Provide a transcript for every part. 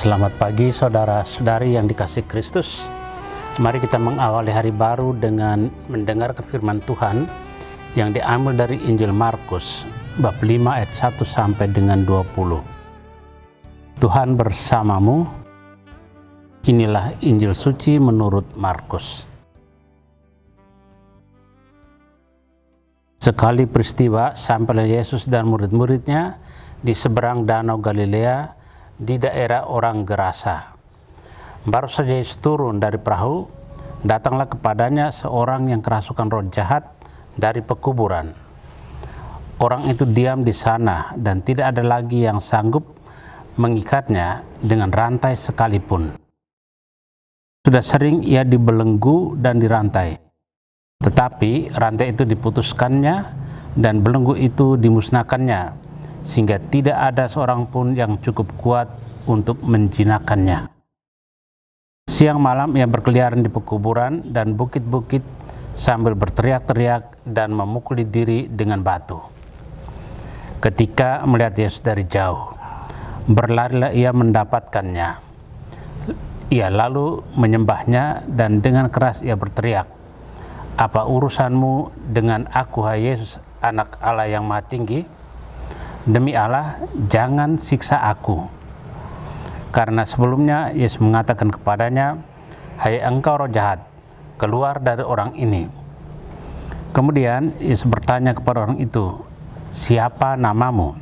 Selamat pagi saudara-saudari yang dikasihi Kristus. Mari kita mengawali hari baru dengan mendengarkan firman Tuhan yang diambil dari Injil Markus bab 5 ayat 1 sampai dengan 20. Tuhan bersamamu. Inilah Injil suci menurut Markus. Sekali peristiwa, sampailah Yesus dan murid-muridnya di seberang danau Galilea di daerah orang Gerasa. Baru saja Yesus turun dari perahu, datanglah kepadanya seorang yang kerasukan roh jahat dari pekuburan. Orang itu diam di sana dan tidak ada lagi yang sanggup mengikatnya dengan rantai sekalipun. Sudah sering ia dibelenggu dan dirantai, tetapi rantai itu diputuskannya dan belenggu itu dimusnahkannya, sehingga tidak ada seorang pun yang cukup kuat untuk menjinakkannya. Siang malam ia berkeliaran di pekuburan dan bukit-bukit sambil berteriak-teriak dan memukuli diri dengan batu. Ketika melihat Yesus dari jauh, berlarilah ia mendapatkannya. Ia lalu menyembahnya dan dengan keras ia berteriak, "Apa urusanmu dengan aku, hai Yesus, Anak Allah yang Maha Tinggi? Demi Allah, jangan siksa aku." Karena sebelumnya Yesus mengatakan kepadanya, "Hai engkau roh jahat, keluar dari orang ini." Kemudian Yesus bertanya kepada orang itu, "Siapa namamu?"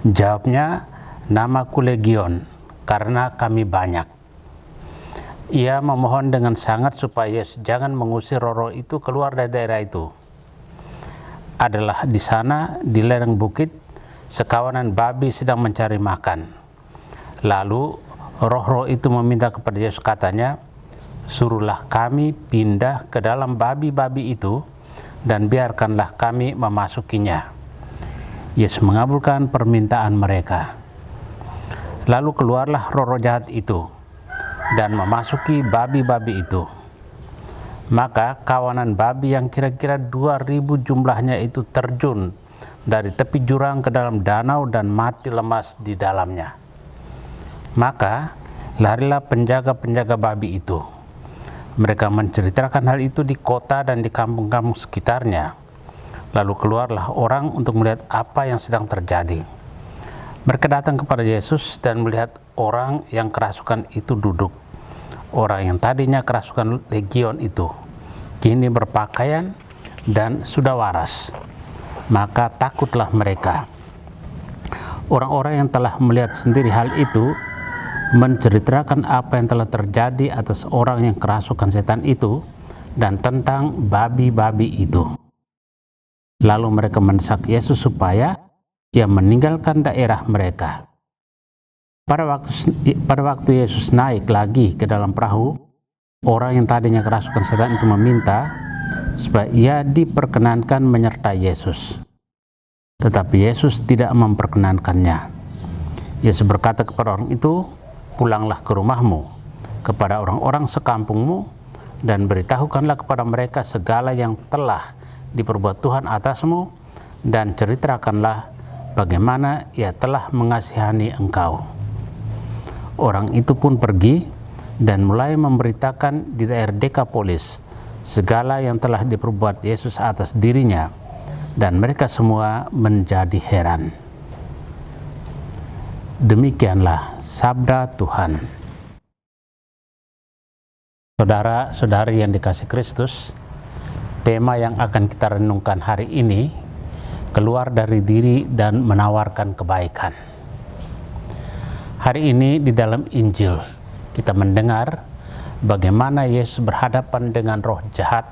Jawabnya, "Namaku Legion, karena kami banyak." Ia memohon dengan sangat supaya Yesus jangan mengusir roh-roh itu keluar dari daerah itu. Adalah di sana, di lereng bukit, sekawanan babi sedang mencari makan. Lalu roh-roh itu meminta kepada Yesus, katanya, "Suruhlah kami pindah ke dalam babi-babi itu dan biarkanlah kami memasukinya." Yesus mengabulkan permintaan mereka. Lalu keluarlah roh-roh jahat itu dan memasuki babi-babi itu. Maka kawanan babi yang kira-kira 2.000 jumlahnya itu terjun dari tepi jurang ke dalam danau dan mati lemas di dalamnya. Maka larilah penjaga-penjaga babi itu. Mereka menceritakan hal itu di kota dan di kampung-kampung sekitarnya. Lalu keluarlah orang untuk melihat apa yang sedang terjadi. Mereka datang kepada Yesus dan melihat orang yang kerasukan itu duduk. Orang yang tadinya kerasukan legion itu kini berpakaian dan sudah waras. Maka takutlah mereka. Orang-orang yang telah melihat sendiri hal itu menceritakan apa yang telah terjadi atas orang yang kerasukan setan itu dan tentang babi-babi itu. Lalu mereka mendesak Yesus supaya ia meninggalkan daerah mereka. Pada waktu Yesus naik lagi ke dalam perahu, orang yang tadinya kerasukan setan itu meminta supaya ia diperkenankan menyertai Yesus. Tetapi Yesus tidak memperkenankannya. Yesus berkata kepada orang itu, "Pulanglah ke rumahmu, kepada orang-orang sekampungmu, dan beritahukanlah kepada mereka segala yang telah diperbuat Tuhan atasmu, dan ceritakanlah bagaimana ia telah mengasihani engkau." Orang itu pun pergi dan mulai memberitakan di daerah Dekapolis segala yang telah diperbuat Yesus atas dirinya, dan mereka semua menjadi heran. Demikianlah sabda Tuhan. Saudara-saudari yang dikasihi Kristus, tema yang akan kita renungkan hari ini, keluar dari diri dan menawarkan kebaikan. Hari ini di dalam Injil kita mendengar bagaimana Yesus berhadapan dengan roh jahat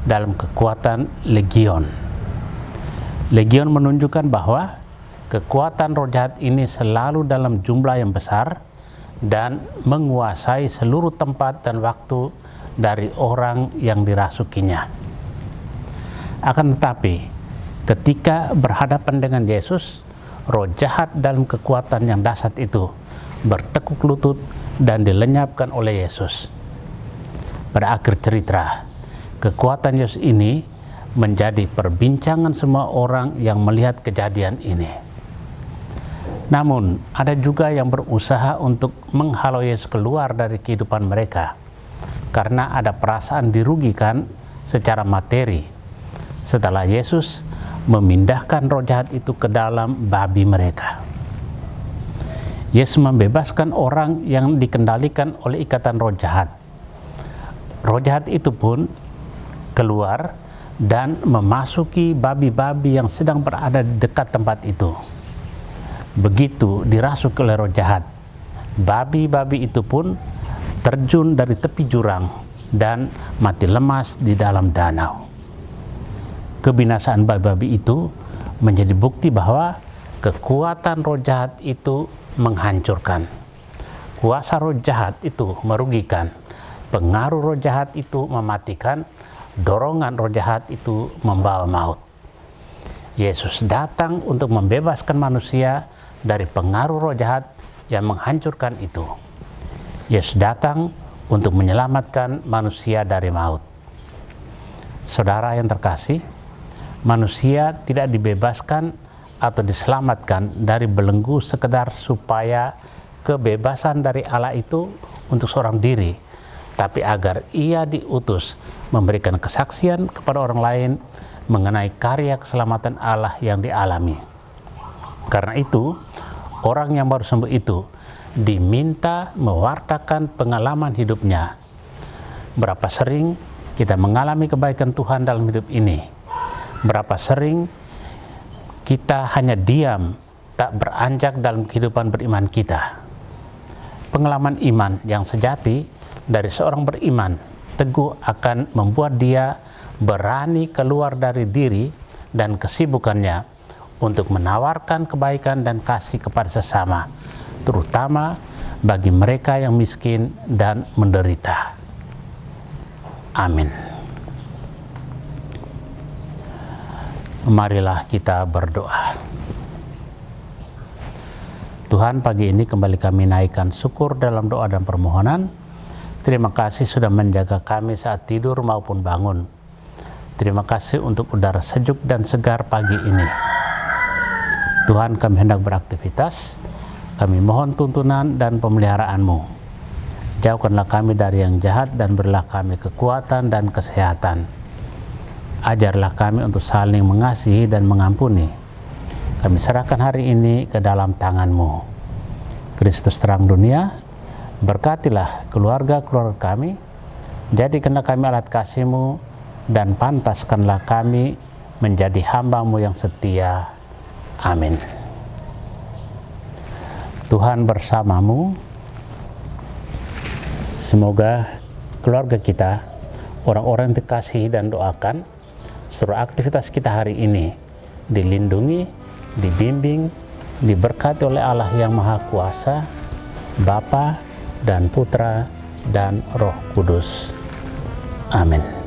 dalam kekuatan legion. Legion menunjukkan bahwa kekuatan roh jahat ini selalu dalam jumlah yang besar dan menguasai seluruh tempat dan waktu dari orang yang dirasukinya. Akan tetapi, ketika berhadapan dengan Yesus, roh jahat dalam kekuatan yang dahsyat itu bertekuk lutut dan dilenyapkan oleh Yesus. Pada akhir cerita, kekuatan Yesus ini menjadi perbincangan semua orang yang melihat kejadian ini. Namun, ada juga yang berusaha untuk menghalau Yesus keluar dari kehidupan mereka karena ada perasaan dirugikan secara materi setelah Yesus memindahkan roh jahat itu ke dalam babi mereka. Yesus membebaskan orang yang dikendalikan oleh ikatan roh jahat. Roh jahat itu pun keluar dan memasuki babi-babi yang sedang berada di dekat tempat itu. Begitu dirasuk oleh roh jahat, babi-babi itu pun terjun dari tepi jurang dan mati lemas di dalam danau. Kebinasaan babi-babi itu menjadi bukti bahwa kekuatan roh jahat itu menghancurkan. Kuasa roh jahat itu merugikan. Pengaruh roh jahat itu mematikan. Dorongan roh jahat itu membawa maut. Yesus datang untuk membebaskan manusia dari pengaruh roh jahat yang menghancurkan itu. Yesus datang untuk menyelamatkan manusia dari maut. Saudara yang terkasih, manusia tidak dibebaskan atau diselamatkan dari belenggu sekedar supaya kebebasan dari Allah itu untuk seorang diri, tapi agar ia diutus memberikan kesaksian kepada orang lain mengenai karya keselamatan Allah yang dialami. Karena itu, orang yang baru sembuh itu diminta mewartakan pengalaman hidupnya. Berapa sering kita mengalami kebaikan Tuhan dalam hidup ini? Berapa sering kita hanya diam, tak beranjak dalam kehidupan beriman kita? Pengalaman iman yang sejati dari seorang beriman teguh akan membuat dia berani keluar dari diri dan kesibukannya untuk menawarkan kebaikan dan kasih kepada sesama, terutama bagi mereka yang miskin dan menderita. Amin. Marilah kita berdoa. Tuhan, pagi ini kembali kami naikkan syukur dalam doa dan permohonan. Terima kasih sudah menjaga kami saat tidur maupun bangun. Terima kasih untuk udara sejuk dan segar pagi ini. Tuhan, kami hendak beraktivitas, kami mohon tuntunan dan pemeliharaan-Mu. Jauhkanlah kami dari yang jahat dan berilah kami kekuatan dan kesehatan. Ajarlah kami untuk saling mengasihi dan mengampuni. Kami serahkan hari ini ke dalam tangan-Mu. Kristus terang dunia, berkatilah keluarga-keluarga kami, jadikanlah kami alat kasih-Mu, dan pantaskanlah kami menjadi hamba-Mu yang setia. Amin. Tuhan bersamamu. Semoga keluarga kita, orang-orang yang dikasihi dan doakan, seluruh aktivitas kita hari ini dilindungi, dibimbing, diberkati oleh Allah yang Maha Kuasa, Bapa dan Putra dan Roh Kudus. Amin.